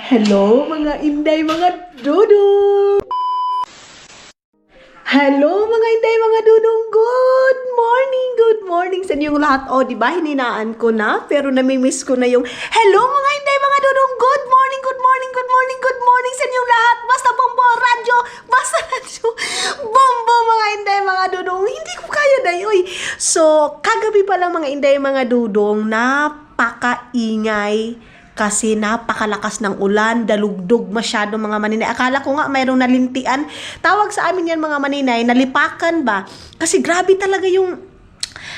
Hello mga inday, mga dudong! Hello mga inday, mga dudong! Good morning! Good morning sa inyong lahat. O, di ba hininaan ko na? Pero namimiss ko na yung hello mga inday, mga dudong! Good morning! Good morning! Good morning! Good morning sa inyong lahat! Basta bombo, radyo! Basta radyo! Bombo mga inday, mga dudong! Hindi ko kaya na yun. So, kagabi pa lang mga inday, mga dudong, napakaingay. Kasi napakalakas ng ulan, dalugdog masyado mga maninay. Akala ko nga mayroong nalintian. Tawag sa amin yan mga maninay, nalipakan ba? Kasi grabe talaga yung,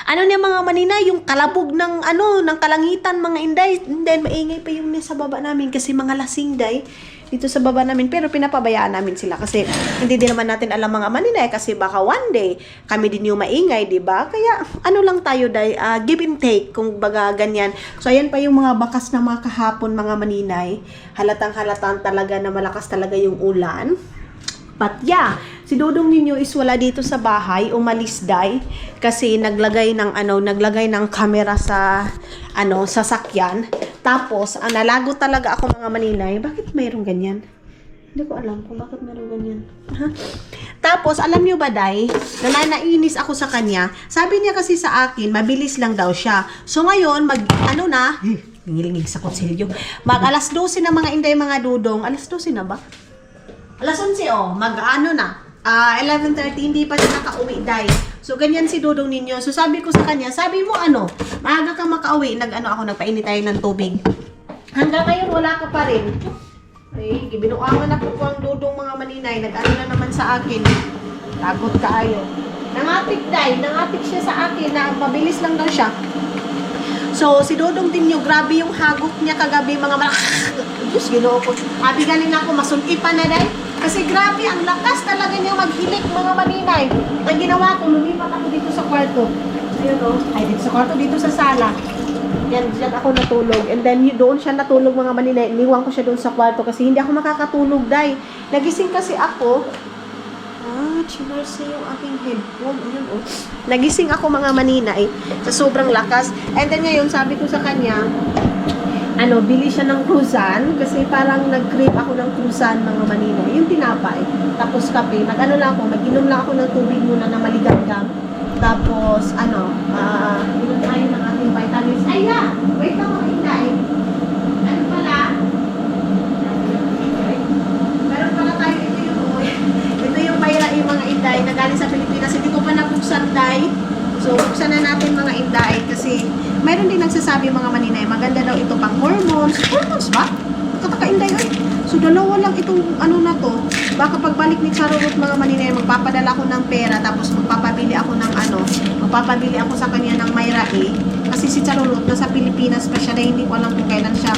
ano niya mga maninay, yung kalabog ng, ng kalangitan mga inday. And then maingay pa yung sa baba namin kasi mga lasing day dito sa baba namin. Pero pinapabayaan namin sila kasi hindi din naman natin alam mga maninay kasi baka one day kami din yung maingay, di ba? Kaya ano lang tayo day, give and take kung baga ganyan. So ayan pa yung mga bakas na mga kahapon mga maninay. Halatang-halatan talaga na malakas talaga yung ulan. But yeah, si Dudong ninyo is wala dito sa bahay, umalis day kasi naglagay ng camera sa sasakyan. Tapos, nalago talaga ako mga maninay. Bakit mayroong ganyan? Hindi ko alam kung bakit mayroong ganyan. Tapos, alam niyo ba day, nainis ako sa kanya. Sabi niya kasi sa akin, mabilis lang daw siya. So ngayon, ngilingig sa kutsilyo. Alas 12 na mga inday mga dudong. Alas 12 na ba? Alas 11 na. 11:30, hindi pa siya nakauwi, day. So, ganyan si Dudong ninyo. So, sabi ko sa kanya, sabi mo maaga ka makauwi. Nagpainit tayo ng tubig. Hanggang ngayon, wala ka pa rin. Ay, binuangan na po ang Dudong mga maninay. Na naman sa akin. Tagot ka ayo. Nangatik, day. Nangatik siya sa akin na mabilis lang daw siya. So, si Dudong din nyo, grabe yung hagot niya kagabi, mga Diyos, ginoo ko. Galing ako, masunipan na day. Kasi grabe, ang lakas talaga niya maghilik, mga maninay. Ang ginawa ko, lumipat ako dito sa kwarto. Ayun dito sa kwarto, dito sa sala. Yan, dyan ako natulog. And then, doon siya natulog, mga maninay. Iniwan ko siya doon sa kwarto kasi hindi ako makakatulog, day. Nagising kasi ako. Chinarsa yung aking headphone. Ayun, nagising ako mga maninay sa sobrang lakas. And then ngayon, sabi ko sa kanya, bili siya ng krusan kasi parang nag-crave ako ng krusan mga maninay. Yung tinapay. Tapos kape. Mag-inom lang ako ng tubig muna na maligamgam. Tapos, inom tayo ng ating vitamins. Ay na! Wait lang mga inday. Ano pala? Meron pala tayo ito yung mayra yung mga inday na galing sa Pilipinas. Hindi ko pa nabuksan, day. So, buksan na natin mga inday kasi mayroon din nagsasabi mga maninay, maganda daw ito pang hormones. Hormones ba? Kataka inday, ay. So, dalawa lang itong na to. Baka pagbalik ni Charlotte mga maninay, magpapadala ko ng pera tapos magpapabili ako sa kanya ng mayra kasi si Charlotte nasa Pilipinas pa siya na hindi ko alam kung kailan siya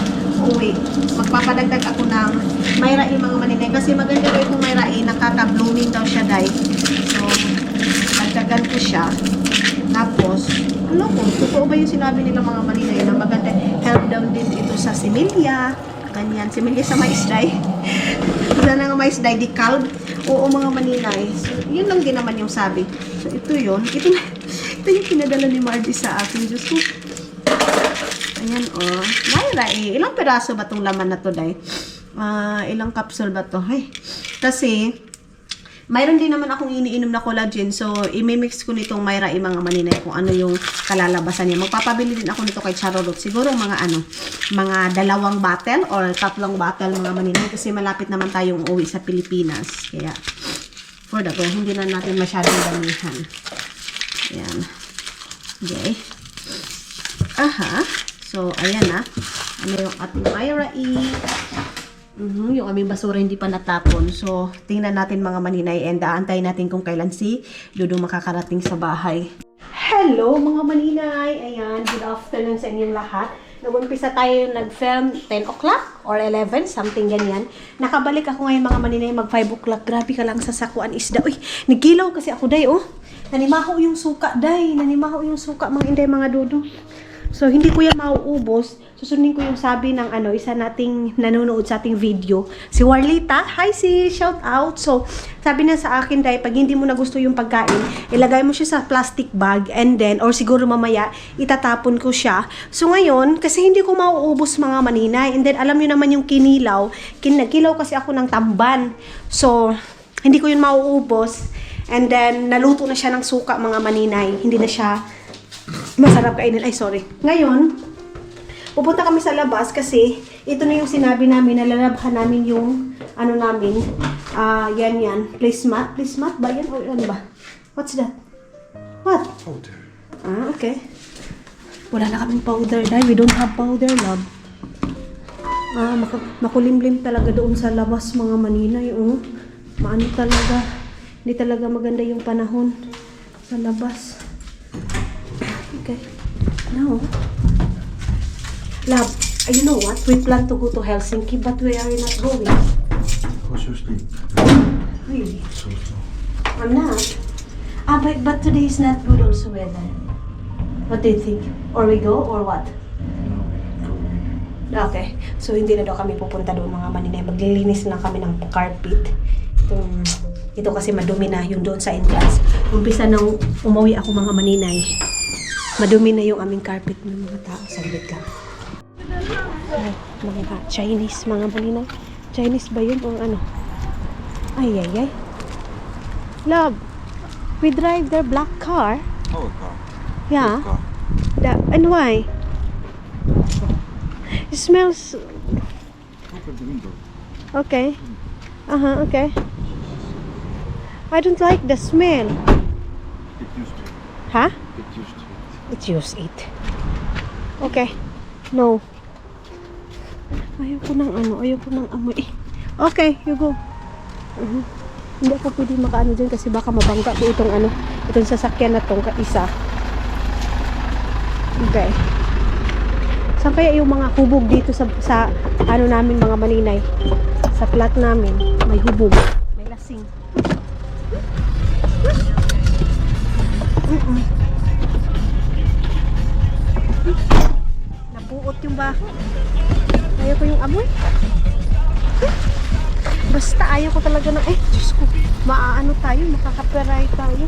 uuwi. Magpapadagdag ako ng mayra mga maninay kasi maganda daw itong mayra nakaka-blooming daw siya, day. So, dagdagan ko siya. Tapos, totoo ba yung sinabi nila mga maninay na maganda, help daw din ito sa similya, ganyan, similya sa maisday. Wala na nga maisday, di calb. Oo mga maninay. So, yun lang din naman yung sabi. So, ito yun. Ito yung pinadala ni Margie sa akin. Diyos ko. Ayan, Mayra, ilang peraso ba itong laman na to, day? Ilang capsule ba to? Kasi, mayroon din naman akong iniinom na collagen. So, imimix ko nitong mayra mga maninay kung ano yung kalalabasan niya. Magpapabili din ako nito kay Charlotte. Siguro mga 2 bottle or 3 bottle mga maninay. Kasi malapit naman tayong uuwi sa Pilipinas. Kaya, for that, hindi na natin masyadong damihan. Ayan. Okay. So, ayan ano yung ating mayra yung aming basura hindi pa natapon. So, tingnan natin mga maninay and aantayin natin kung kailan si Dudong makakarating sa bahay. Hello mga maninay! Ayan, good afternoon sa inyong lahat. Nag-umpisa tayo nag-film 10 o'clock or 11, something ganyan. Nakabalik ako ngayon mga maninay mag 5 o'clock. Grabe ka lang sa sakuan isda. Uy, nagilaw kasi ako, day, Nanimaho yung suka, day. Nanimaho yung suka mga inday mga Dudong. So, hindi ko yan mauubos. So, susundin ko yung sabi ng isa nating nanonood sa ating video, si Warlita. Hi sis, shout out. So, sabi niya sa akin, dahil pag hindi mo na gusto yung pagkain, ilagay mo siya sa plastic bag and then, or siguro mamaya, itatapon ko siya. So, ngayon, kasi hindi ko mauubos mga maninay. And then, alam niyo naman yung kinilaw. Kilaw kasi ako ng tamban. So, hindi ko yun mauubos. And then, naluto na siya ng suka mga maninay. Hindi na siya masarap kainin. Ay, sorry. Ngayon, pupunta kami sa labas kasi ito na yung sinabi namin, nalalabhan namin yung namin. Yan. Placemat. Placemat ba yan? O ano ba? What's that? What? Powder. Okay. Wala na kaming powder, dahil we don't have powder, love. Makulimlim talaga doon sa labas mga maninay. Maano talaga. Hindi talaga maganda yung panahon sa labas. Okay. Now, love, you know what? We plan to go to Helsinki, but we are not going. What's your sleep? Really? So. I'm not. But today is not good also weather. What do you think? Or we go or what? No, go. Okay. So, hindi na daw kami pupunta doon mga maninay. Maglilinis lang kami ng carpet. Ito kasi madumi na yung doon sa entrance. Umpisa nang umuwi ako mga maninay. Madumi na yung aming carpet ng mga tao. Saglit lang. Mga Chinese mga maninay. Chinese ba yun o ano? Ay. Love, we drive their black car. Oh, car. Yeah. Car. And why? It smells... Open the window. Okay. Okay. I don't like the smell. Get used to it. Huh? Get used to it. Let's use it. Okay. No. Ayoko ng amoy. Okay, you go. Hindi ako pwede makaano dyan kasi baka mabangga ko itong sasakyan na tong isa. Okay. Saan kaya yung mga hubog dito sa namin mga maninay? Sa plat namin, may hubog. May lasing. Napuot yung baho. Ayaw ko yung amoy. Basta ayaw ko talaga ng Diyos ko, makakaperay tayo.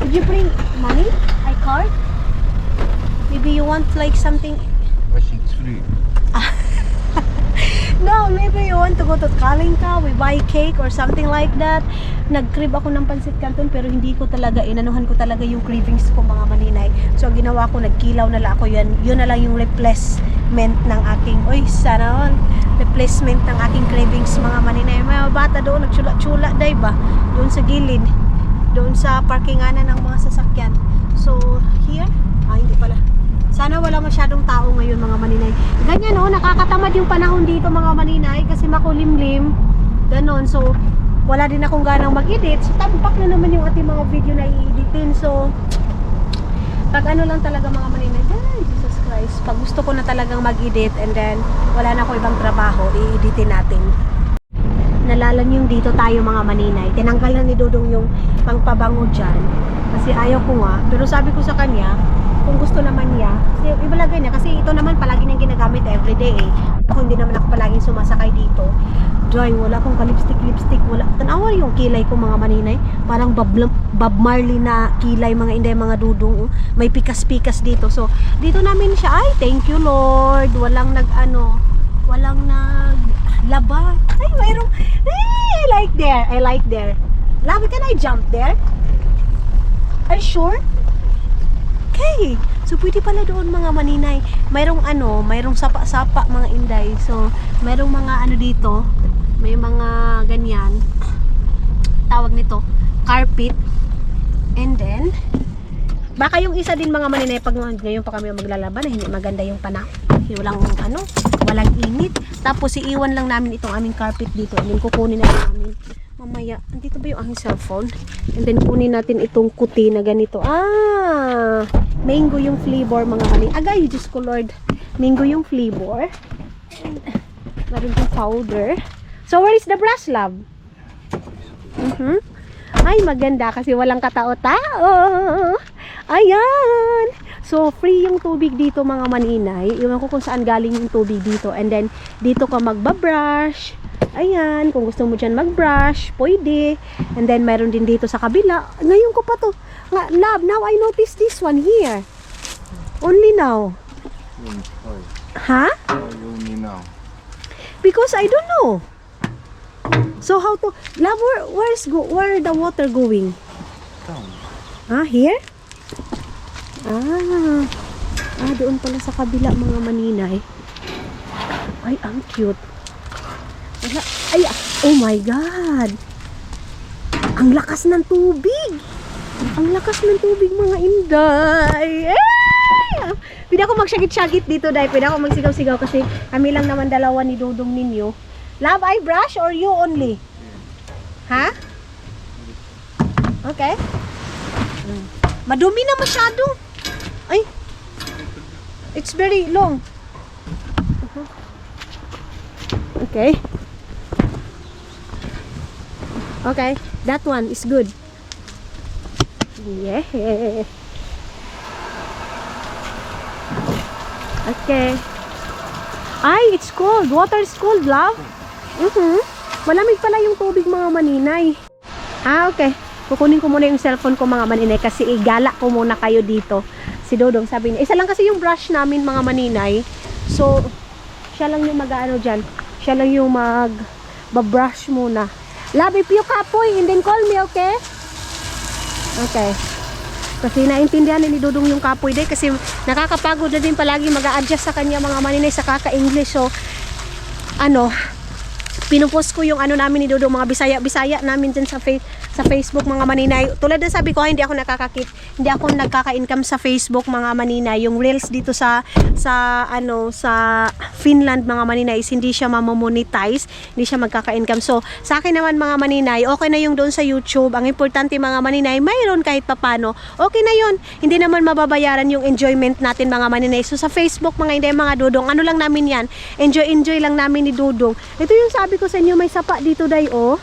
Did you bring money? Card? Maybe you want like something. I think it's free. No, maybe you want to go to Kalinka, we buy cake or something like that. Nag-crave ako ng pansit canton pero hindi ko talaga, inanuhan ko talaga yung cravings ko mga maninay. So ang ginawa ko, nagkilaw na lang ako yan. Yun na lang yung replacement ng aking, sana all. Replacement ng aking cravings mga maninay. May bata doon, nagchula-chula, diba? Doon sa gilid. Doon sa parkinganan ng mga sasakyan. So, here? Hindi pala. Sana wala masyadong tao ngayon mga maninay. Ganyan nakakatamad yung panahon dito mga maninay kasi makulimlim. Ganon. So, wala din akong ganang mag-edit. So, tampak na naman yung ating mga video na i-editin. So, pag lang talaga mga maninay, Jesus Christ. Pag gusto ko na talagang mag-edit and then wala na ako ibang trabaho, i-editin natin. Nalalan yung dito tayo mga maninay. Tinanggal na ni Dodong yung pangpabango dyan. Kasi ayaw ko nga. Pero sabi ko sa kanya, kung gusto naman niya, kasi ibalagay niya. Kasi ito naman palagi niyang ginagamit everyday Ako hindi naman ako palaging sumasakay dito. Wala akong ka-lipstick, wala. Tanawa yung kilay ko mga maninay. Parang Bob Marley na kilay mga inday, mga dudong. May pikas-pikas dito. So, dito namin siya. Ay, thank you Lord. Walang naglaba. Ay, mayroong. I like there. Love, can I jump there? Are you sure? Okay. So, pwede pala doon mga maninay. Mayroong sapa-sapa mga inday. So, mayroong mga dito. May mga ganyan. Tawag nito, carpet. And then, baka yung isa din mga maninay, pag ngayon pa kami maglalaban, hindi maganda yung panahon. Walang init. Tapos, iiwan lang namin itong aming carpet dito. And then, kukunin na namin. Mamaya, andito ba yung aking cellphone? And then, kunin natin itong kuti na ganito. Mango yung flavor mga maninay. Agay, Diyos ko Lord. Mango yung flavor. Meron yung powder. So, where is the brush, love? Ay, maganda kasi walang katao-tao. Ayan. So, So, free yung tubig dito mga maninay. Iwan ko kung saan galing yung tubig dito. And then, dito ka magbabrush. Ayan, kung gusto mo dyan magbrush, pwede. And then, meron din dito sa kabila. Ngayon ko pa to. Love, now I notice this one here. Only now. Why? Ha? Why only now? Because I don't know. So, how to... Love, where the water going? Down. Ah, here? Doon pala sa kabila mga maninay. Ay, ang cute. Ay, oh my God. Ang lakas ng tubig. Ang lakas ng tubig mga inday. Pwede ako magsyagit-syagit dito dahil pwede ako magsigaw-sigaw kasi kami lang naman dalawa ni Dudong ninyo. Love, I brush or you only? Ha? Okay. Madumi na masyado. Ay. It's very long. Okay. Okay. That one is good. Yeah. Okay. Ay, it's cold. Water is cold, love. Malamig pala yung tubig mga maninay. Okay. Kukunin ko muna yung cellphone ko mga maninay kasi igala ko muna kayo dito. Si Dodong sabi niya, isa lang kasi yung brush namin mga maninay. So, siya lang yung mag-ano dyan. Siya lang yung mag-brush muna. Love, if you kapoy and then call me, okay? Okay. Kasi naintindihan ni Dodong yung kapoy day kasi nakakapagod na din palagi mag-a-adjust sa kanya mga maninay sa kaka-English. So, pinupost ko yung namin ni Dodong, mga Bisaya namin dyan sa Facebook mga maninay. Tulad na sabi ko, hindi ako nagkaka-income sa Facebook mga maninay. Yung reels dito sa Finland mga maninay, hindi siya mamomonetize, hindi siya magkaka-income. So, sa akin naman mga maninay, okay na yung doon sa YouTube. Ang importante mga maninay, mayroon kahit papano. Okay na yun. Hindi naman mababayaran yung enjoyment natin mga maninay. So, sa Facebook mga hindi mga Dodong, ano lang namin yan, enjoy lang namin ni Dodong. Ito yung sabi ko sa inyo, may sapa dito day, oh.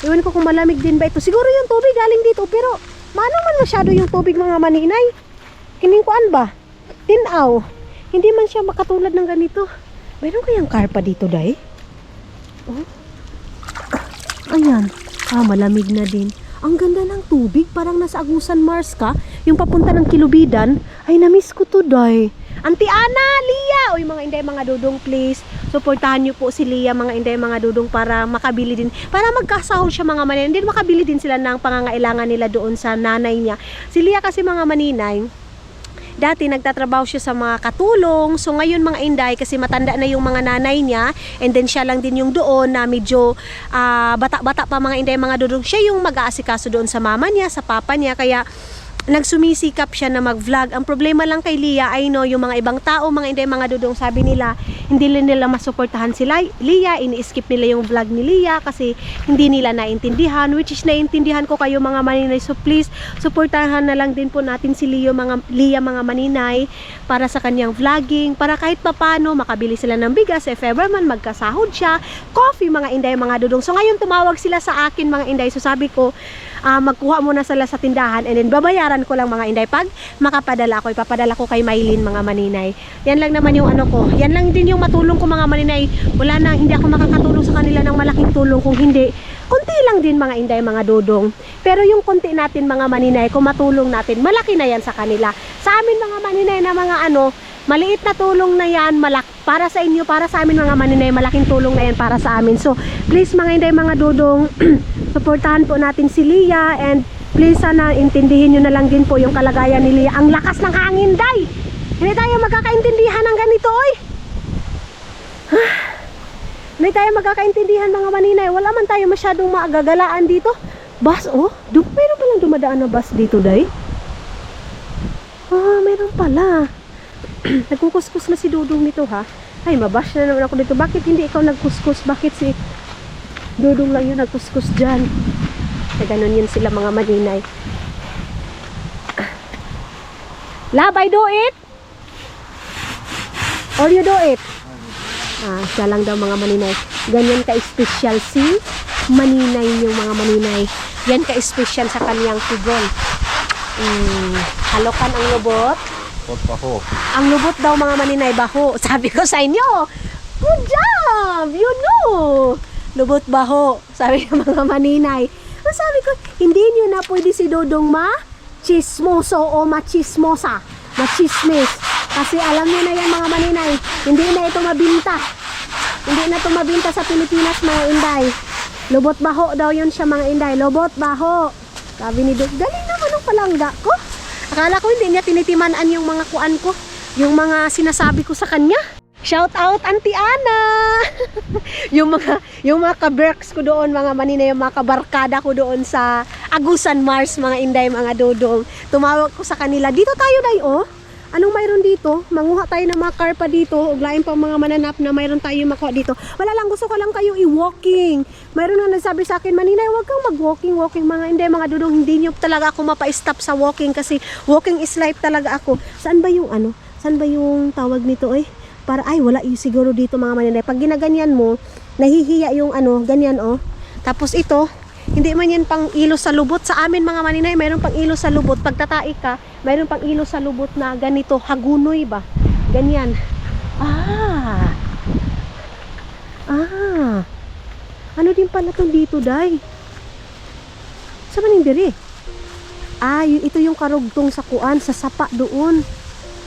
Iwan ko kung malamig din ba ito. Siguro yung tubig galing dito, pero maano man masyado yung tubig mga maninay. Kiningkuan ba? Tinaw. Hindi man siya makatulad ng ganito. Mayroon kayang karpa dito, day? Oh. Ayan. Malamig na din. Ang ganda ng tubig. Parang nasa Agusan Mars ka. Yung papunta ng Kilubidan. Ay, namiss ko to, day. Auntie Ana, Lia! Uy, mga inday, mga Dodong, please. Suportahan niyo po si Lia, mga inday, mga Dodong, para makabili din. Para magkasahod siya mga maninay. Hindi makabili din sila ng pangangailangan nila doon sa nanay niya. Si Lia kasi mga maninay, dati nagtatrabaho siya sa mga katulong. So ngayon mga inday, kasi matanda na yung mga nanay niya, and then siya lang din yung doon na medyo bata-bata pa mga inday, mga Dodong. Siya yung mag-aasikaso doon sa mama niya, sa papa niya. Kaya nagsumisikap siya na mag-vlog. Ang problema lang kay Lia, I know, yung mga ibang tao, mga inday, mga Dodong, sabi nila, hindi nila masuportahan si Lia, ini-skip nila yung vlog ni Lia kasi hindi nila naintindihan, which is naintindihan ko kayo mga maninay. So please, suportahan na lang din po natin si Lia mga maninay para sa kanyang vlogging, para kahit papano makabili sila ng bigas, if ever man magkasahod siya, coffee mga inday, mga Dodong. So ngayon tumawag sila sa akin mga inday, so sabi ko, magkuha muna sila sa tindahan and then babayaran ko lang mga inday pag makapadala ko, ipapadala ko kay Maylin mga maninay. Yan lang naman yung yan lang din yung matulong ko mga maninay. Wala na, hindi ako makakatulong sa kanila ng malaking tulong, kung hindi, konti lang din mga inday, mga Dodong. Pero yung konti natin mga maninay, kung matulong natin, malaki na yan sa kanila. Sa amin mga maninay na mga maliit na tulong na yan, para sa inyo, para sa amin mga maninay, malaking tulong na yan para sa amin. So, please mga inday, mga Dodong, suportahan po natin si Lia, and please sana intindihin nyo na lang din po yung kalagayan ni Lia. Ang lakas ng hangin, day! Hindi tayo magkakaintindihan ng ganito, oy! Hindi tayo magkakaintindihan mga maninay. Wala man tayo masyadong maagagalaan dito. Bus, oh! Meron palang dumadaan na bus dito, day? Meron pala. Nagkukuskus na si Dudong nito, ha? Ay, mabash na naman ako dito. Bakit hindi ikaw nagkuskus? Bakit si Dudong lang yun nagkuskus dyan? Na ganun yun sila mga maninay. Love, I do it? Or you do it? Siya lang daw mga maninay. Ganyan ka-special si maninay yung mga maninay. Yan ka-special sa kaniyang tugon. Halokan ang lubot. Lubot baho. Ang lubot daw mga maninay baho. Sabi ko sa inyo, good job! You know! Lubot baho. Sabi ng mga maninay. So, sabi ko, hindi nyo na pwede si Dodong ma-chismoso o machismosa. Machismis. Kasi alam nyo na yan mga maninay, hindi na ito mabinta. Hindi na ito mabinta sa Pilipinas mga inday. Lubot baho daw yun siya mga inday. Lubot baho. Sabi ni Dodong, galing naman ang palangga ko. Akala ko hindi niya tinitimanan yung mga kuan ko, yung mga sinasabi ko sa kanya. Shout out Auntie Ana. yung mga ka-berks ko doon, mga maninay, yung mga kabarkada ko doon sa Agusan Mars, mga inday, mga dodong. Tumawag ko sa kanila, dito tayo day oh. Anong mayroon dito? Manguha tayo ng mga karpa dito. Uglayin pa mga mananap na mayroon tayo makuha dito. Wala lang, gusto ko lang kayo i-walking. Mayroon na nagsabi sa akin, maninay, huwag kang mag-walking, mga hindi, mga dudong, hindi nyo talaga ako mapa-stop sa walking kasi walking is life talaga ako. Saan ba yung Saan ba yung tawag nito Para, wala yung siguro dito mga maninay. Pag ginaganyan mo, nahihiya yung ganyan Tapos ito, hindi man yan pang ilo sa lubot. Sa amin mga maninay, mayroon pang ilo sa lubot. Pag tatai ka, mayroon pang ilo sa lubot na ganito, hagunoy ba? Ganyan. Ano din pala itong dito, day? Sa maning diri? Ito yung karugtong sa kuan, sa sapa doon.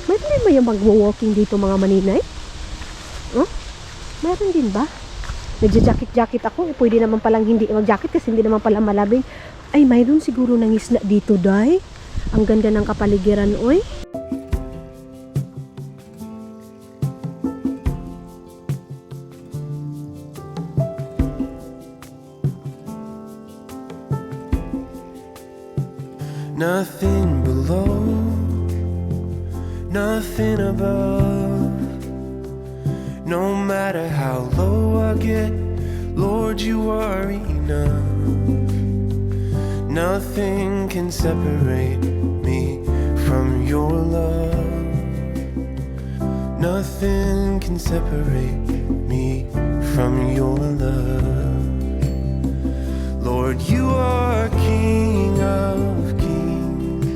Mayroon din ba yung mag-walking dito mga maninay? Mayroon din ba? Nagja-jacket ako, pwede naman palang hindi mag-jacket kasi hindi naman pala malabing. Mayroon siguro ng isla dito, day. Ang ganda ng kapaligiran, oy. Nothing below, nothing above. No matter how low I get, Lord, you are enough. Nothing can separate me from your love. Nothing can separate me from your love. Lord, you are King of kings.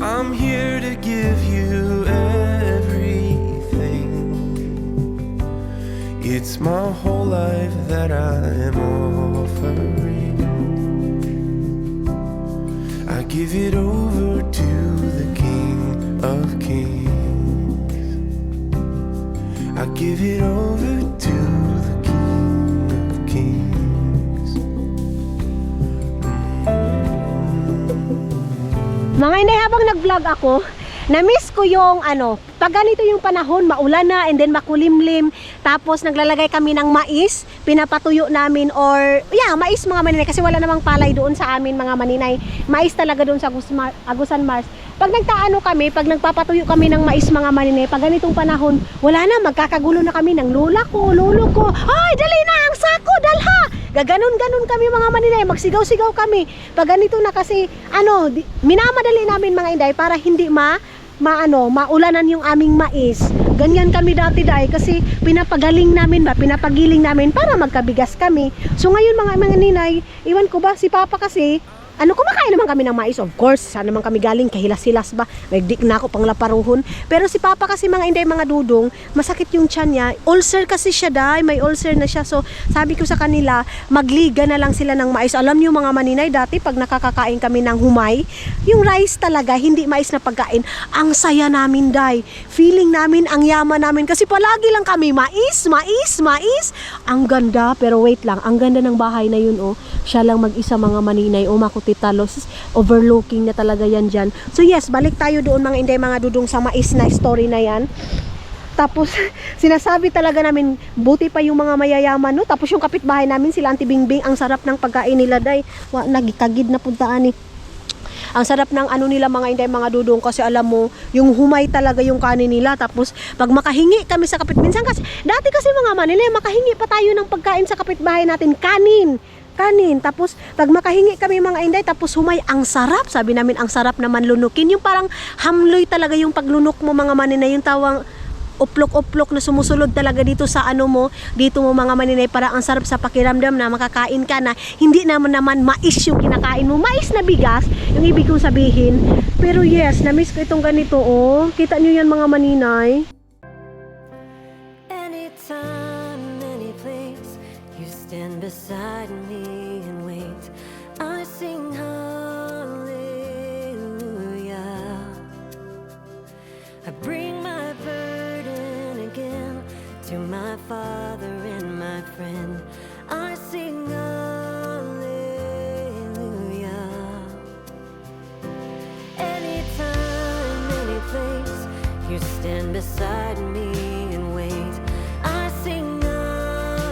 I'm here to give you everything. It's my whole life that I am offering. I give it over to the King of Kings. I give it over to the King of Kings. Mga inday, habang nag-vlog ako, na-miss ko yung pag ganito yung panahon, maulan na and then makulimlim, tapos naglalagay kami ng mais, pinapatuyo namin or mais mga maninay kasi wala namang palay doon sa amin mga maninay. Mais talaga doon sa Agusan Mars. Pag kami, pag nagpapatuyo kami ng mais mga maninay, pag ganitong panahon, wala na, magkakagulo na kami ng lolo ko. Ay, dali na ang sako, dalha! Gaganon-ganon kami mga maninay, magsigaw-sigaw kami. Pag ganito na kasi, minamadali namin mga inday para hindi maulanan yung aming mais. Ganyan kami dati dahil kasi pinapagiling namin para magkabigas kami. So ngayon mga ninay, iwan ko ba, si Papa kasi, kumakain naman kami ng mais, of course. Saan naman kami galing, kahilas-hilas ba? Nagdik na ako pang laparuhon. Pero si Papa kasi mga inday, mga dudong, masakit yung tiyan niya. Ulcer kasi siya dahil, may ulcer na siya. So sabi ko sa kanila, magliga na lang sila ng mais. Alam niyo mga maninay, dati pag nakakakain kami ng humay, yung rice talaga, hindi mais na pagkain. Ang saya namin dahil. Feeling namin, ang yaman namin. Kasi palagi lang kami, mais. Ang ganda, pero wait lang, ang ganda ng bahay na yun, siya lang mag-isa mga maninay, makutitalos, overlooking na talaga yan dyan. So yes, balik tayo doon mga inday, mga dudong sa mais na story na yan. Tapos, sinasabi talaga namin, buti pa yung mga mayayaman, no? Tapos yung kapitbahay namin, sila Auntie Bingbing, ang sarap ng pagkain nila, day. Nagikagid na puntaan Ang sarap ng nila mga inday, mga dudong, kasi alam mo, yung humay talaga yung kanin nila. Tapos, pag makahingi kami sa minsan kasi, dati kasi mga maninay, makahingi pa tayo ng pagkain sa kapitbahay natin, kanin. Tapos pag makahingi kami mga inday, tapos humay, ang sarap. Sabi namin, ang sarap naman lunukin. Yung parang hamloy talaga yung paglunok mo mga maninay, yung tawang uplok-uplok na sumusulod talaga dito sa ano mo, dito mo mga maninay, para ang sarap sa pakiramdam na makakain ka na hindi naman mais yung kinakain mo, mais na bigas yung ibig kong sabihin. Pero yes, na-miss ko itong ganito, oh. Kita nyo yan mga maninay. Anytime, any place, you stand beside me and wait. I sing hallelujah. I bring my burden again to my Father and my friend. I sing hallelujah. Anytime, any place, you stand beside me and wait. I sing hallelujah.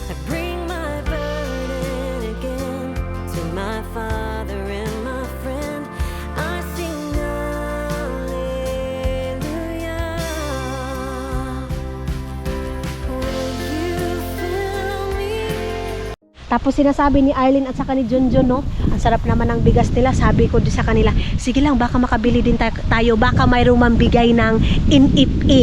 I bring my burden again to my Father and my friend. I sing hallelujah. Will you fill me? Tapos sinasabi ni Arlene at saka ni Junjun, no, ang sarap naman ng bigas nila. Sabi ko sa kanila, sige lang, baka makabili din tayo, baka mayroong mambigay ng NFA.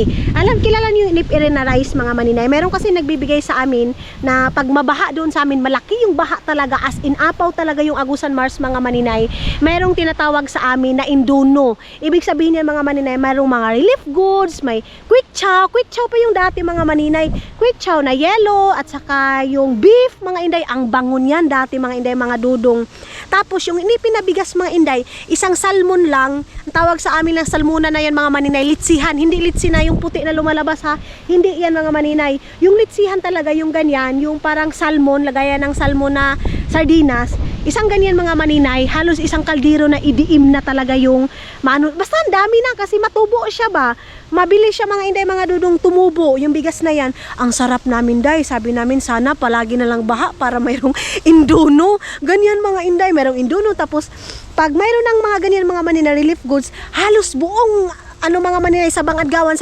Kilala niyo yung NFA na rice mga maninay? Meron kasi nagbibigay sa amin na pag mabaha doon sa amin, malaki yung baha talaga, as in apaw talaga yung Agusan Mars mga maninay. Merong tinatawag sa amin na Induno. Ibig sabihin yan mga maninay, mayroong mga relief goods, may quick chow pa yung dati mga maninay, quick chow na yellow, at saka yung beef mga inday, ang bangon yan dati mga inday, mga dudong. Tapos yung inipinabigas mga inday, isang salmon lang, ang tawag sa amin ng salmona na yan mga maninay, litsihan, hindi litsi na yung puti na lumalabas ha, hindi yan mga maninay, yung litsihan talaga, yung ganyan, yung parang salmon, lagayan ng salmon na sardinas, isang ganyan mga maninay, halos isang kaldero na idiim na talaga yung basta ang dami na kasi matubo siya ba, mabilis siya mga inday, mga dudong tumubo yung bigas na yan. Ang sarap namin day, sabi namin sana palagi na lang baha para mayroong Induno, ganyan mga inday, mayroong Induno. Tapos pag mayroon ng mga ganyan mga manina relief goods, halos buong mga maninay sa Bangadgawan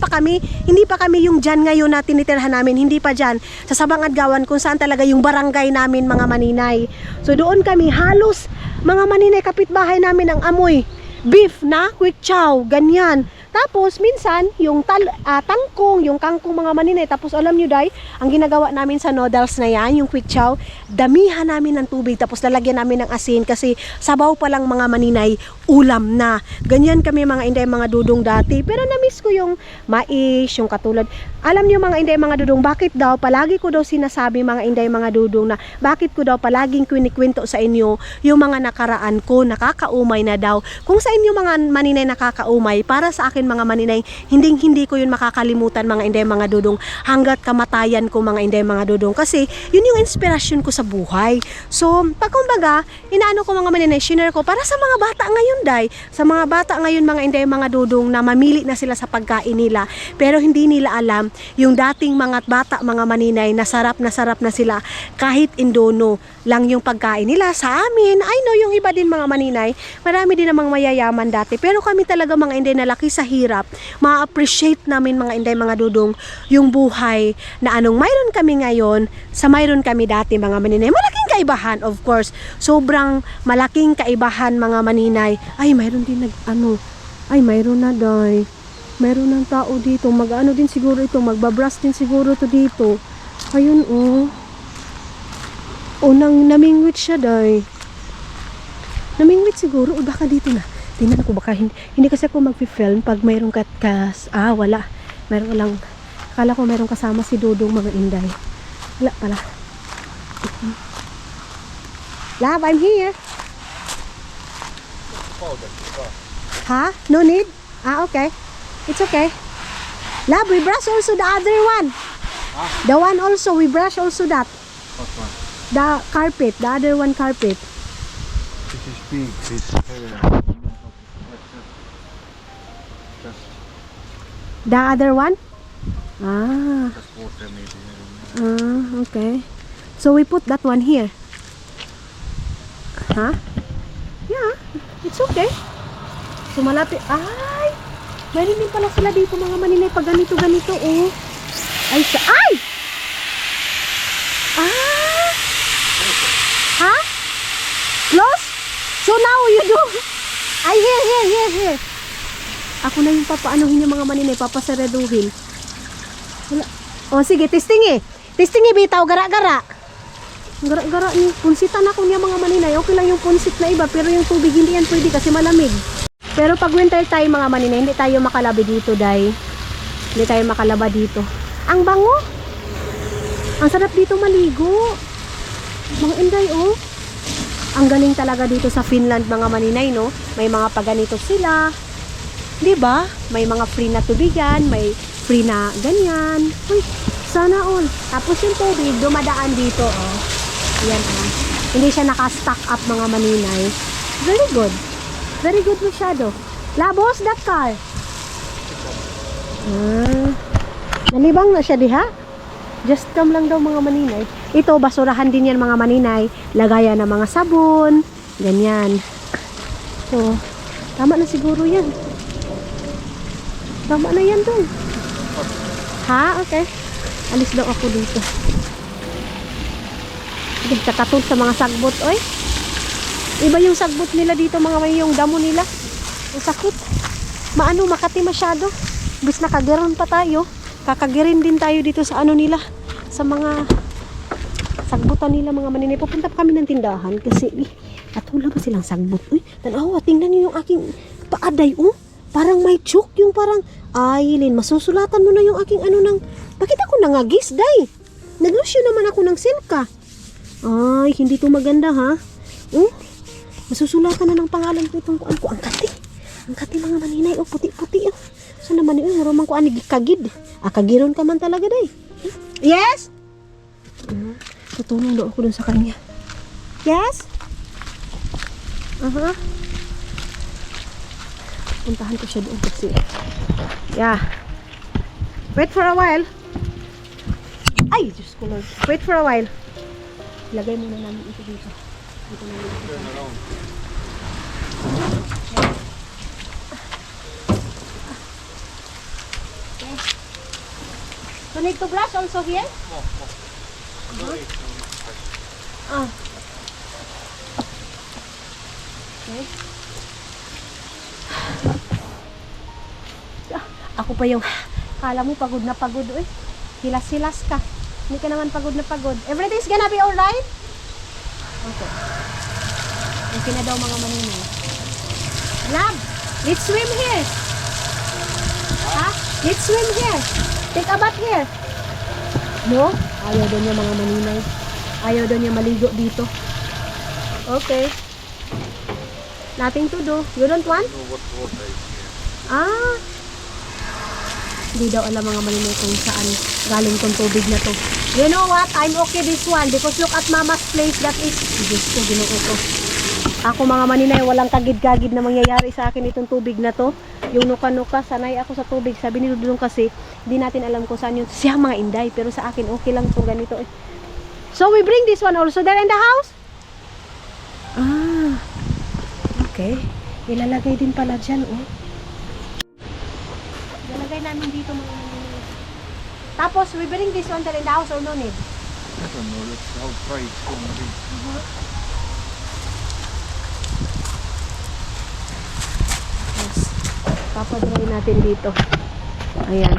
pa kami, hindi pa kami yung dyan ngayon na tinitirhan namin, hindi pa dyan, sa Bangadgawan kung saan talaga yung barangay namin mga maninay. So doon kami halos mga maninay, kapitbahay namin ang amoy beef na quick chow, ganyan. Tapos minsan yung tangkong, yung kangkong mga maninay. Tapos alam nyo day, ang ginagawa namin sa noodles na yan, yung quick chow, damihan namin ng tubig, tapos lalagyan namin ng asin kasi sabaw pa lang mga maninay, ulam na. Ganyan kami mga inday, mga dudong dati. Pero na-miss ko yung mais, yung katulad. Alam nyo mga inday, mga dudong, bakit daw palagi ko daw sinasabi mga inday, mga dudong, na bakit ko daw palaging kwento sa inyo yung mga nakaraan ko, nakakaumay na daw. Kung sa inyo mga maninay nakakaumay, para sa akin mga maninay, hindi ko yun makakalimutan mga inday, mga dudong, hanggat kamatayan ko mga inday, mga dudong, kasi yun yung inspirasyon ko sa buhay. So pag kumbaga inaano ko mga maninay, share ko para sa mga bata ngayon day, sa mga bata ngayon mga inday, mga dudong, na mamili na sila sa pagkain nila pero hindi nila alam yung dating mga bata mga maninay, na sarap na sila kahit Induno lang yung pagkain nila. Sa amin, I know yung iba din mga maninay, marami din namang mayayaman dati, pero kami talaga mga inday na laki sa hirap, ma-appreciate namin mga inday, mga dudong, yung buhay na anong mayroon kami ngayon sa mayroon kami dati mga maninay. Malaking kaibahan, of course, sobrang malaking kaibahan mga maninay. Ay mayroon din mayroon na day, mayroon ng tao dito, mag-ano din siguro ito, magbabrush din siguro to dito. Ayun namingwit siya day, namingwit siguro, o baka dito na. Tingnan ko, baka hindi kasi ako mag-film pag mayroong wala. Mayroon lang. Akala ko mayroong kasama si Dudong mga inday. Wala pala. Love, I'm here. Ha? No need? Okay. It's okay. Love, we brush also the other one. The one also, we brush also that. What one? The carpet, the other one carpet. This is big. This just The other one? water maybe. I don't know. Okay. So we put that one here. Huh? Yeah, it's okay. So malapit. Ay! Meron din pala sila dito mga maninay pag ganito, oh. Ay! Ha? Close? So now you do? Ay, here. Ako na yung papaanuhin yung mga maninay, papasaraduhin. Wala. O, sige, testing bitaw, gara-gara. Gara-gara ni, punsitan ako niya mga maninay. Okay lang yung punsit na iba, pero yung tubig hindi yan pwede kasi malamig. Pero pag winter time mga maninay, hindi tayo makalabi dito, day. Hindi tayo makalaba dito. Ang bango. Ang sarap dito maligo. Mga inday, oh. Ang galing talaga dito sa Finland mga maninay, no? May mga paganito sila. 'Di ba? May mga free na tubigan, may free na ganyan. Uy, sana all. Tapos yung tubig dumadaan dito, oh. Yan, oh. Hindi siya naka-stack up mga maninay. Very good. Very good masyado. Labos that car. Nalibang na siya diha. Just come lang daw mga maninay. Ito, basurahan din yan mga maninay. Lagayan ng mga sabon. Ganyan. So, tama na siguro yan. Tama na yan dun. Ha? Okay. Alis daw ako dito. Nagkakatod sa mga sagbot, oy. Iba yung sagbot nila dito, mga may yung damo nila. Ang sakit. Makati masyado. Bis nakagiron pa tayo. Kakagirin din tayo dito sa ano nila. Sa mga sagbutan nila, mga maninay. Pupunta pa kami ng tindahan kasi at wala ba silang sagbot. Uy, tanawa, tingnan niyo yung aking paaday, oh. Parang may choke, yung parang, ay, Lin, masusulatan mo na yung aking ano ng, bakit ako nangagis, day? Naglusyo naman ako ng silka. Ay, hindi to maganda, ha? Masusulatan na ng pangalan ko itong kuan ko. Ang kati mga maninay, oh, puti-puti, oh. So naman yun, marumang ko ani kagid. Kagiron ka man talaga, day. Yes? Tutulong daw ako dun sa kanya. Yes? Puntahan ko siya doon kasi. Yeah. Wait for a while. Ay, Diyos ko Lord. Wait for a while. Lagay muna namin ito dito. Dito namin ito. Okay. So need to brush also here? Okay. Ako pa yung, kala mo pagod na pagod, eh. Hilas-hilas ka. Hindi ka naman pagod na pagod. Everything's gonna be alright? Okay. Okay na daw mga maninay. Love, let's swim here. Ha? Let's swim here. Take a bath here. No? Ayaw daw niya mga maninay. Ayaw daw niya maligo dito. Okay. Nothing to do. You don't want? Hindi daw alam mga maninay kung saan galing tong tubig na to. You know what? I'm okay this one because look at mama's place. That is, Diyos ko, ginoo ko. Ako mga maninay, walang kagid-kagid na mangyayari sa akin itong tubig na to. Yung nuka-nuka, sanay ako sa tubig. Sabi ni Dudulong kasi, hindi natin alam kung saan yun. Siya mga inday, pero sa akin okay lang itong ganito. So we bring this one also there in the house? Okay. Ilalagay din pala dyan, oh. Ilalagay namin dito mga maninay. Tapos, we bring this one there in the house or no need? I don't know, that's how dry it's going to be. Yes. Papadry natin dito. Ayan.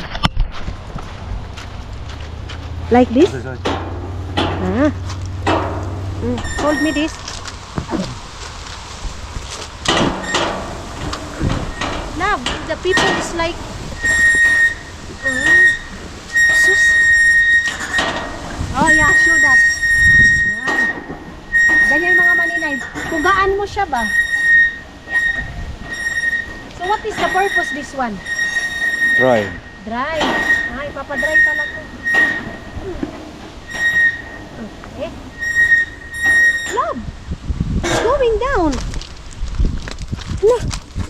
Like this? Hold me this. Love, the people is like sus. Oh yeah, show that. Ganyan mga maninay. Pugaan mo siya ba? Yeah. So what is the purpose this one? Dry. Dry. Ipapadry pala ko. Okay. Love, it's going down.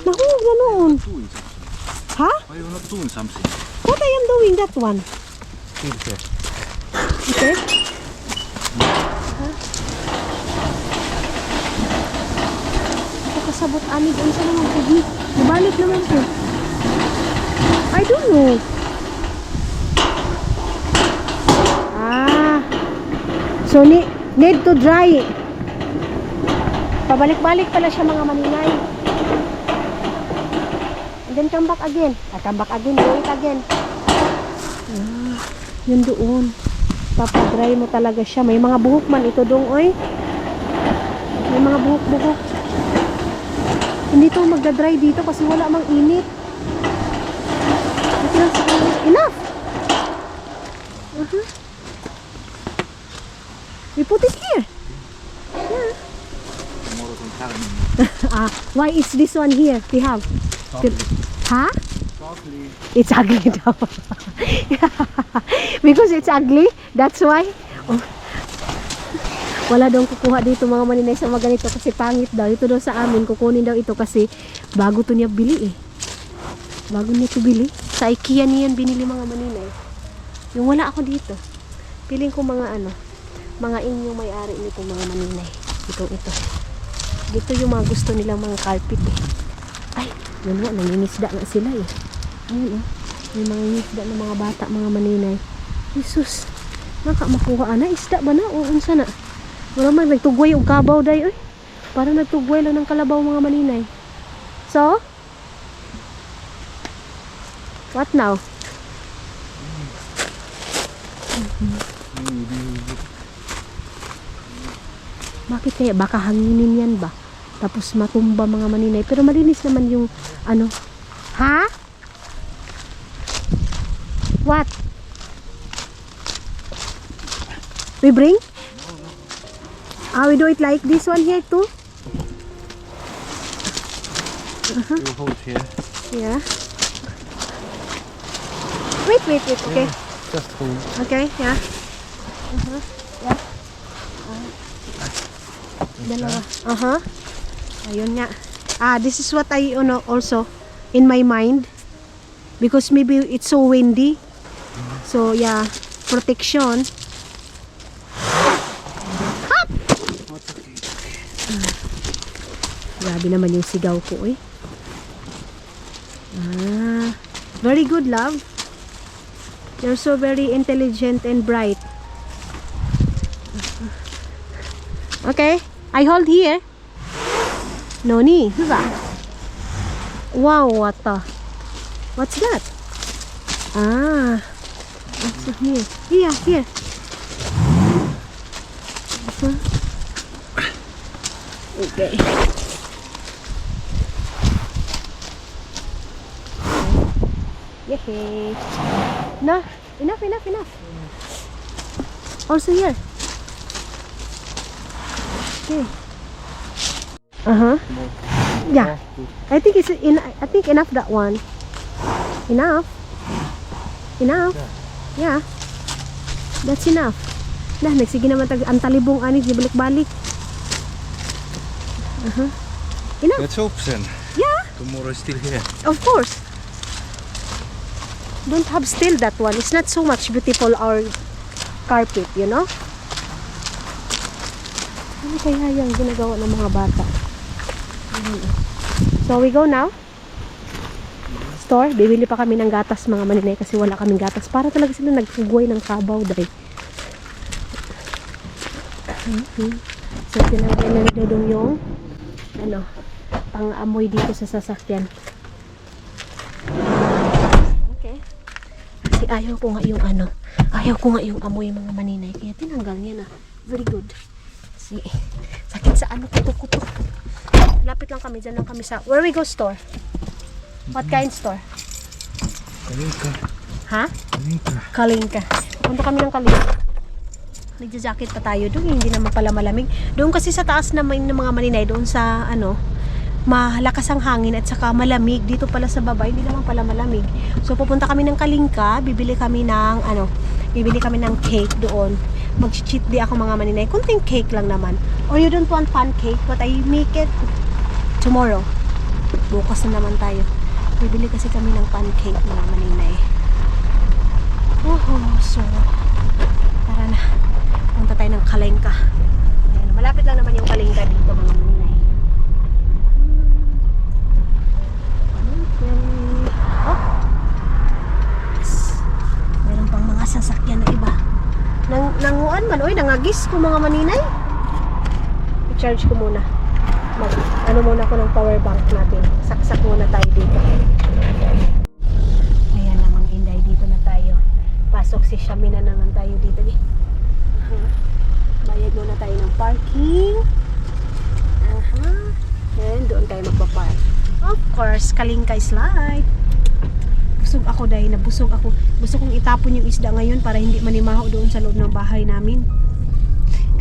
Nahulog na noon. Doing something. Ha? Why are you not doing something? What I am doing that one? Filter. Okay. Kasabot ani doon sa naman tubig. Nabalik naman po. I don't know. So need to dry. Pabalik-balik pala siya mga maninay. And then come back again. Come back again. Do it again. Yun doon. Papadry mo talaga siya. May mga buhok man ito dong, oy. May mga buhok-buhok. Hindi to magdadry dito kasi wala mang init. Enough! We put it here. Tomorrow can tell me. Why is this one here? We have. Huh? Softly. It's ugly daw. Because it's ugly? That's why? Oh. Wala daw kukuha dito mga maninay sa mga ganito kasi pangit daw. Ito daw sa amin, kukunin daw ito kasi bago to niya bili eh. Bago niya to bili. Sa IKEA niyan binili mga maninay. Yung wala ako dito. Piling ko mga ano, mga inyong may-ari nito mga maninay. Ito. Dito yung mga gusto nilang mga carpet eh. Ay, yun nga, nangingisda nga sila eh. Ayun oh. May mga ngisda ng mga bata, mga maninay. Jesus, makuha na. Isda ba na? O unsa na? Wala man, nagtugway og kabaw day. Ay, parang nagtugway lang ng kalabaw mga maninay. So, what now? Bakit kaya? Baka hanginin yan ba? Tapos matumba mga maninay. Pero malinis naman yung ano. Ha? What? We bring? We do it like this one here too? You hold here. Yeah. Wait. Okay. Just hold. Okay, yeah. Yeah. Dalawa. Ayun nga. This is what I also in my mind because maybe it's so windy. So yeah, protection. Hop! Grabe naman yung sigaw ko eh. Very good, love. You're so very intelligent and bright. Okay, I hold here. Noni, wow, what's that? What's here? Here. Okay. Yay. No, enough. Also here. Okay. Yeah. I think enough that one. Enough. Yeah. That's enough. Nah, nagsige naman ang talibong ani gibalik-balik. Enough. Let's hope then. Yeah, Tomorrow is still here. of course. Don't have still that one. It's not so much beautiful our carpet, you know? Ano kaya yung ginagawa ng mga bata? So we go now. Store, bibili pa kami ng gatas mga maninay kasi wala kaming gatas. Para talaga sila nagtugway ng kabaw dahil. So tinanggal na ni Dodong yung pang-amoy dito sa sasakyan. Okay. Kasi ayaw ko nga yung amoy mga maninay. Kaya tinanggal niya na. Very good. Kasi sakit sa kuto-kuto. Lapit lang kami, dyan lang kami sa, where we go store? What kind store? Kalinka. Ha? Kalinka. Punta kami ng Kalinka. Nagja-jacket pa tayo doon, hindi naman pala malamig. Doon kasi sa taas naman ng mga maninay, doon sa malakas ang hangin at saka malamig. Dito pala sa baba, hindi naman pala malamig. So pupunta kami ng Kalinka, bibili kami ng cake doon. Mag-cheat day ako mga maninay. Kunting cake lang naman. Or you don't want pancake, but I make it tomorrow. Bukas na naman tayo. Bibili kasi kami ng pancake mga maninay. So tara na. Punta tayo ng Kalinka. Ayan, malapit lang naman yung Kalinka dito mga maninay. Oh. Yes. Meron pang mga sasakyan na iba. Nanguan man, nangagis ko mga maninay. I-charge ko muna. Muna ako ng power bank natin. Saksak muna tayo dito. siya, minanangan tayo dito. Bayad muna tayo ng parking. And doon tayo magpa-park. Of course, Kalingkay slide. Busog ako dahil nabusog ako. Gusto kong itapon yung isda ngayon para hindi manimaho doon sa loob ng bahay namin.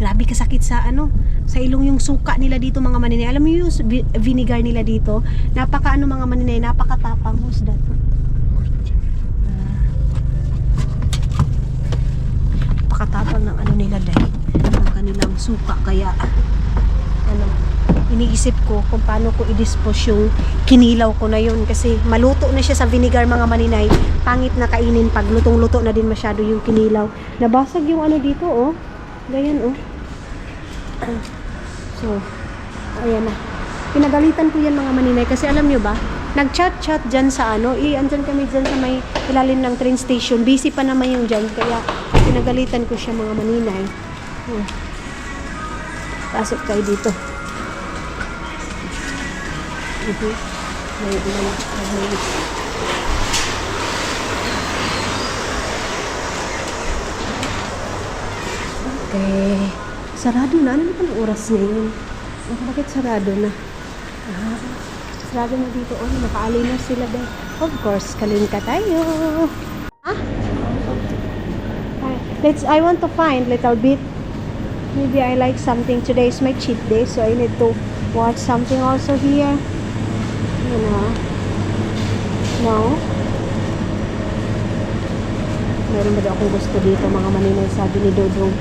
Grabe kasakit sa sa ilong yung suka nila dito mga maninay. Alam mo yung vinegar nila dito? Napaka mga maninay, napakatapang. Who's that? Napakatapang ng nila dahil ng kanilang suka. Kaya iniisip ko kung paano ko i-dispose yung kinilaw ko na yun kasi maluto na siya sa vinegar mga maninay. Pangit na kainin pag lutong-luto na din masyado yung kinilaw. Nabasag yung dito ganyan so ayan na, pinagalitan ko yan mga maninay kasi alam nyo ba, nag-chat-chat dyan sa andyan kami dyan sa may ilalim ng train station, busy pa naman yung dyan kaya pinagalitan ko siya mga maninay. Pasok tayo dito. Okay. Sarado na. Ano naman ang oras ngayon? Bakit sarado na? Sarado na dito. Nakaali na sila dahil. Of course, Kalingka tayo. I want to find little bit. Maybe I like something. Today is my cheat day, so I need to watch something also here. No? Meron ba daw akong gusto dito mga maninay, sabi ni Dodong.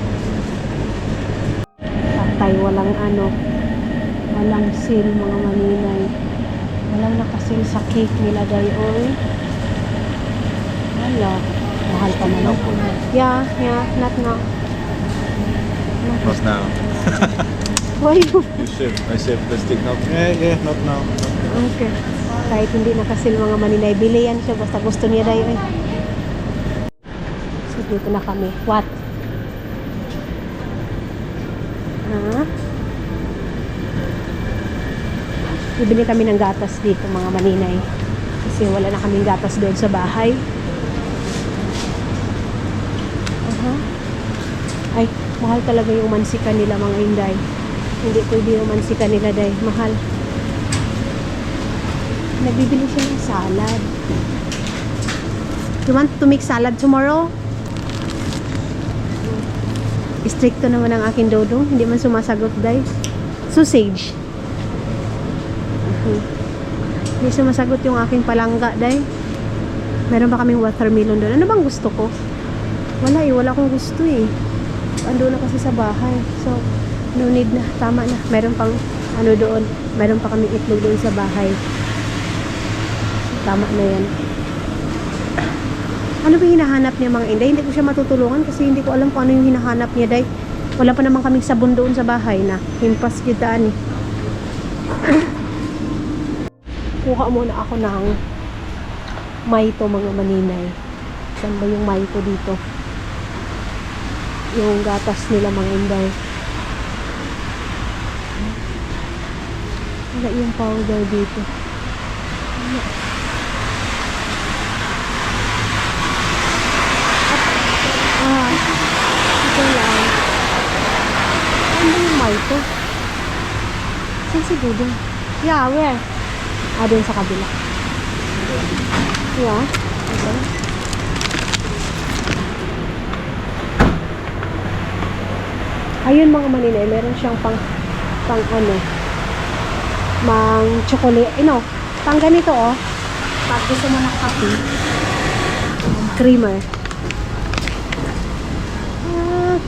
Patay, walang sale mga maninay. Walang nakasil sa cake nila dayon. Wala. Mahal pa naman. Yeah, not now. Not now. Why you? I said plastic now. Yeah, not now. Okay. Kahit hindi nakasil mga maninay, bili yan siya basta gusto niya dayon. So dito na kami. What? Bibili kami ng gatas dito mga maninay. Kasi wala na kaming gatas doon sa bahay. Ay, mahal talaga yung mansika nila mga inday. Hindi pwede yung mansika nila dahil mahal. Nagbibili siya ng salad. You want to make salad tomorrow? Stricto naman ang aking Dodong. Hindi man sumasagot dahil. Sausage. Hindi sumasagot yung aking palangga dahil. Meron pa kaming watermelon doon. Ano bang gusto ko? Wala wala akong gusto ando na kasi sa bahay. So, no need na. Tama na. Meron pang doon. Meron pa kaming itlog doon sa bahay. Tama na yan. Ano ba hinahanap niya mga inday? Hindi ko siya matutulungan kasi hindi ko alam kung ano yung hinahanap niya day. Wala pa naman kaming sabon doon sa bahay na himpas kitaan Kuha muna ako ng Maito mga maninay. Saan ba yung Maito dito? Yung gatas nila mga inday. Wala yung powder dito. Ito lang. Ano yung Maito? Saan si Dudong? Yeah, where? Doon sa kabila. Yeah. Okay. Ayun mga maninay, meron siyang pang mang chocolate, pang ganito pag gusto mo ng kape, creamer.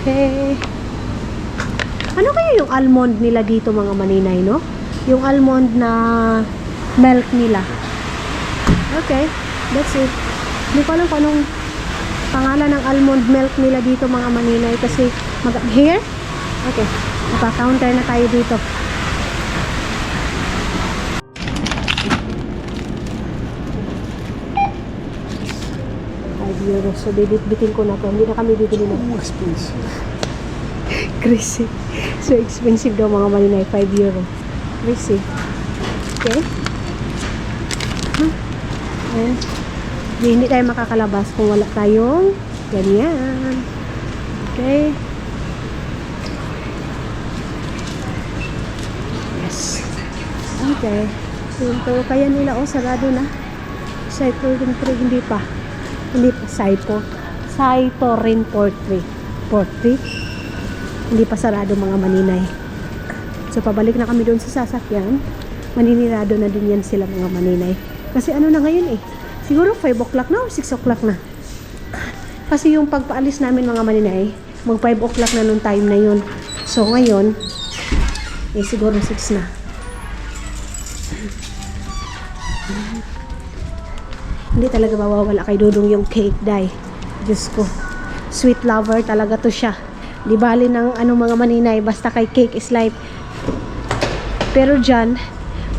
Okay. Ano kaya yung almond nila dito mga maninay, no? Yung almond na milk nila. Okay, that's it. Hindi ko alam kung anong pangalan ng almond milk nila dito mga maninay kasi here? Okay, naka-counter na tayo dito. €5. So, bibit-bitin ko na to. Hindi na kami bibili na. Oh, expensive. Crazy. So, expensive daw mga maninay. €5. Crazy. Okay. And, hindi tayo makakalabas kung wala tayong Ganyan. Okay. Yes. Okay. So, kaya nila, sarado na. Saito rin 3, hindi pa. Hindi pa, Saito rin port 3. Hindi pa sarado mga maninay. So, pabalik na kami doon sa sasakyan. Maninirado na din yan sila mga maninay. Kasi ano na ngayon siguro 5 o'clock na or 6 o'clock na. Kasi yung pagpaalis namin mga maninay, mag 5 o'clock na nung time na yun. So, ngayon, siguro 6 na. Hindi talaga mawawala kay Dudong yung cake, day. Diyos ko. Sweet lover talaga to siya. Di bali ng mga maninay, basta kay cake is life. Pero dyan,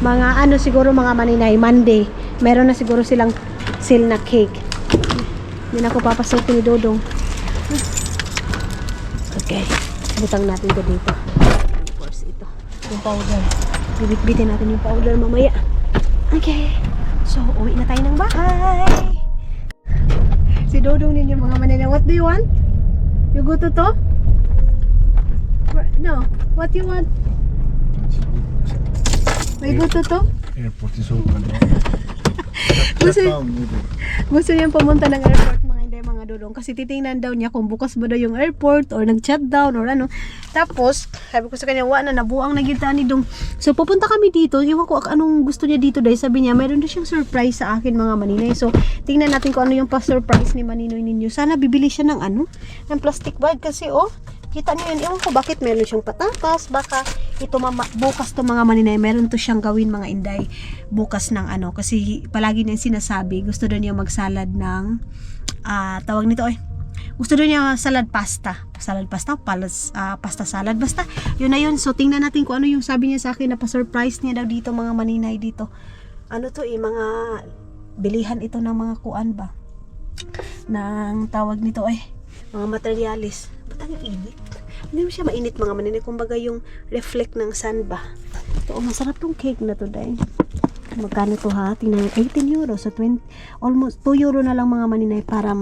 mga siguro mga maninay, Monday, meron na siguro silang sale na cake. Hindi na ako papasukin ni Dudong. Okay. Butang natin ito dito. Of course, ito. Yung powder. Bibit-bitin natin yung powder mamaya. Okay. So, uwi na tayo ng bahay. Si Dudong ninyo mga manila. What do you want? You go to? No. What do you want? May go to? Airport is open. Gusto niyang pumunta ng airport mga Dudong kasi titingnan daw niya kung bukas ba daw yung airport or nag-shutdown or ano. Tapos, sabi ko sa kanya, nabuang na kita ni Dong. So, pupunta kami dito. Iwan ko anong gusto niya dito dahil sabi niya, mayroon daw siyang surprise sa akin mga maninay. So, tingnan natin kung ano yung pa-surprise ni Maninoy ninyo. Sana bibili siya ng ng plastic bag kasi kita niyo yun. Iwan ko bakit meron siyang patatas. Baka ito bukas to mga maninay. Meron to siyang gawin mga inday. Bukas ng kasi palagi niya sinasabi, gusto daw niya magsalad ng tawag nito gusto doon niya pasta salad basta yun na yun. So tingnan natin kung ano yung sabi niya sa akin na pa-surprise niya daw dito mga maninay dito. Mga bilihan ito ng mga kuan ba ng tawag nito mga materialis. Ba't ang init? Hindi mo siya mainit mga maninay, kumbaga yung reflect ng sun ba. Ito masarap tong cake na to dahil magkano to ha? Tingnan, 18 euro. So, almost 2 euro na lang mga maninay para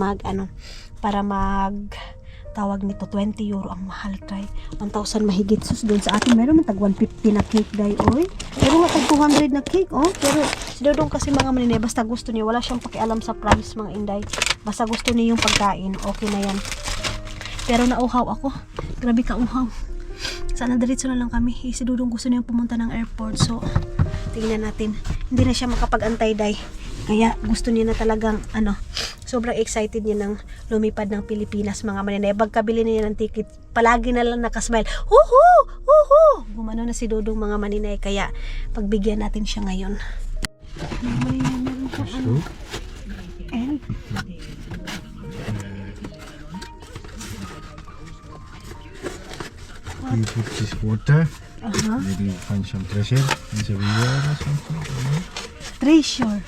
tawag nito 20 euro. Ang mahal try. 1,000 mahigit. Sus, doon sa atin meron tag 150 na cake day. Pero tag 200 na cake. Pero si Dudong kasi mga maninay, basta gusto niya. Wala siyang pakialam sa price mga inday. Basta gusto niya yung pagkain. Okay na yan. Pero nauhaw ako. Grabe ka uhaw. Sana diretso na lang kami. Si Dudong gusto niya pumunta ng airport. So, tingnan natin. Hindi na siya makapag-antay day. Kaya gusto niya na talagang sobrang excited niya ng lumipad ng Pilipinas mga maninay. Pagkabili niya ng ticket, palagi na lang nakasmile. Huhu! Huhu! Gumano na si Dudong mga maninay. Kaya pagbigyan natin siya ngayon. Mga maninay, meron siya and You put this water. Maybe you find some treasure in the river or something. treasure.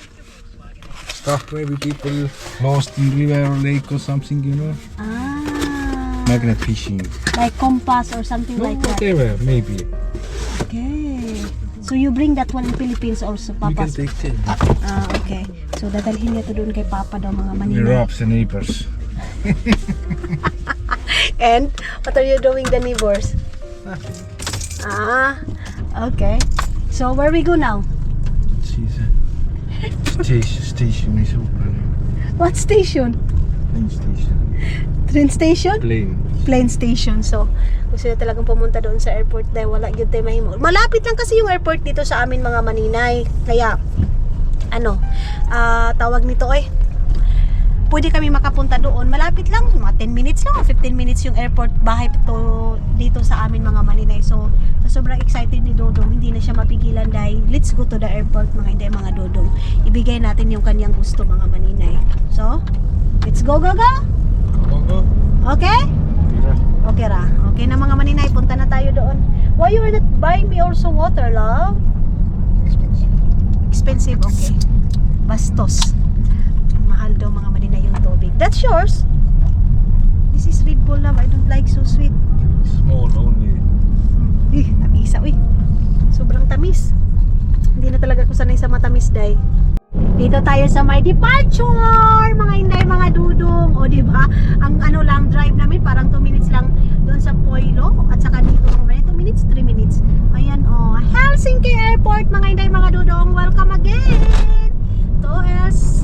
Stuff maybe people lost in river or lake or something, Magnet fishing. Like compass or something like that. Whatever, maybe. Okay. So you bring that one in Philippines also, We Papa? can take it. Okay. So dadalhin niya to doon kay Papa daw mga We maninay. rob the neighbors. And what are you doing the neighbors? Okay. So where we go now? Station is open. What station? Train station. Train station? Plane. Station. So gusto na talagang pumunta doon sa airport dahil wala yun tayo mahimo. Malapit lang kasi yung airport dito sa amin mga maninay. Kaya tawag nito pwede kami makapunta doon. Malapit lang, mga 10 minutes lang, 15 minutes yung airport bahay to dito sa amin mga maninay. So, sobrang excited ni Dudong, hindi na siya mapigilan dahil let's go to the airport mga Dudong. Ibigay natin yung kanyang gusto mga maninay. So, let's go. Go. Okay? Okay ra. Okay na mga maninay, punta na tayo doon. Why you are not buying me also water, love? Expensive, okay. Bastos. Mahal daw mga maninay yung tubig. That's yours. This is Red Bull, love. I don't like so sweet. Small only. Tamisa, sobrang tamis. Hindi na talaga ako sanay sa matamis, day. Dito tayo sa my departure, mga inday, mga Dudong. O, di ba? Ang ano lang, drive namin, parang 2 minutes lang doon sa Poilo, at saka dito, mga 2 minutes, 3 minutes. Ayan, oh. Helsinki Airport, mga Inday, mga Dudong, welcome again to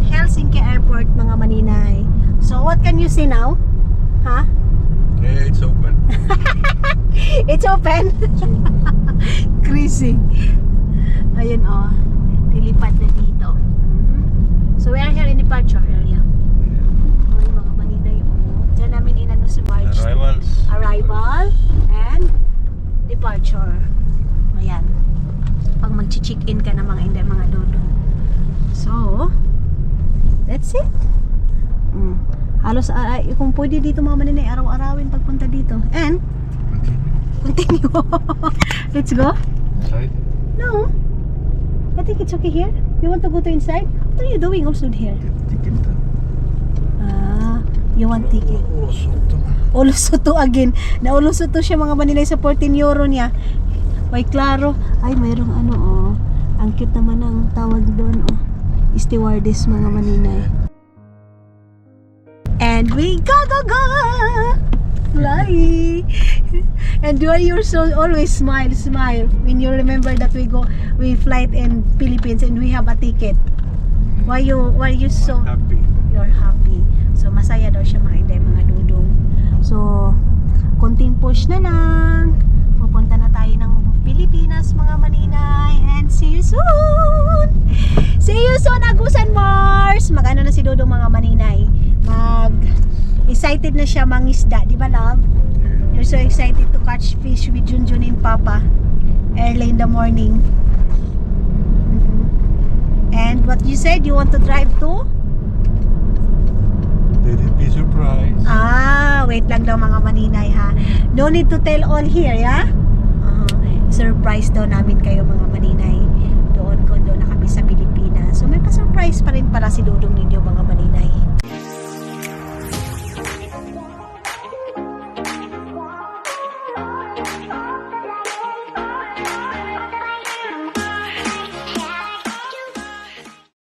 Helsinki Airport, mga maninay. So, what can you see now? Ha? Yeah, it's open. It's open? Crazy. Ayun, oh. Nilipad na dito. So, we are here in departure area. Oh, yung mga maninay, oh. Diyan namin inano si Marge. Arrivals. Arrival and departure. Ayan. Pag mag-check-in ka na mga Inday, mga Dodo. So, that's it. Halos, kung pwede dito mga maninay, araw-arawin pagpunta dito. And, continue. Let's go. Inside? No. I think it's okay here. You want to go to inside? What are you doing also here? Ticket. You want ticket? Ulusoto again. Naulusoto siya mga maninay sa 14 euro niya. May klaro. Ay, mayroong ano, oh. Ang cute naman ang tawag doon, oh. Stewardess, mga maninay. And we go! Fly! And why you're so always smile when you remember that we flight in Philippines and we have a ticket. Why you so Happy. you're happy? So masaya daw siya mga Inday, mga Dudong. So konting push na lang, pupunta na tayo ng Pilipinas, mga maninay, and see you soon. See you soon, Agusan Mars. Mag-ano na si Dudong, mga maninay. Excited na siya mangisda, di ba, love? You're so excited to catch fish with Junjun and Papa early in the morning. And what you said, you want to drive to? Let it be surprise. Wait lang daw mga maninay, ha. No need to tell all here, ya? Surprise daw namin kayo, mga maninay. Doon na kami sa Pilipinas. So may pa-surprise pa rin pala si Dudong ninyo, mga maninay.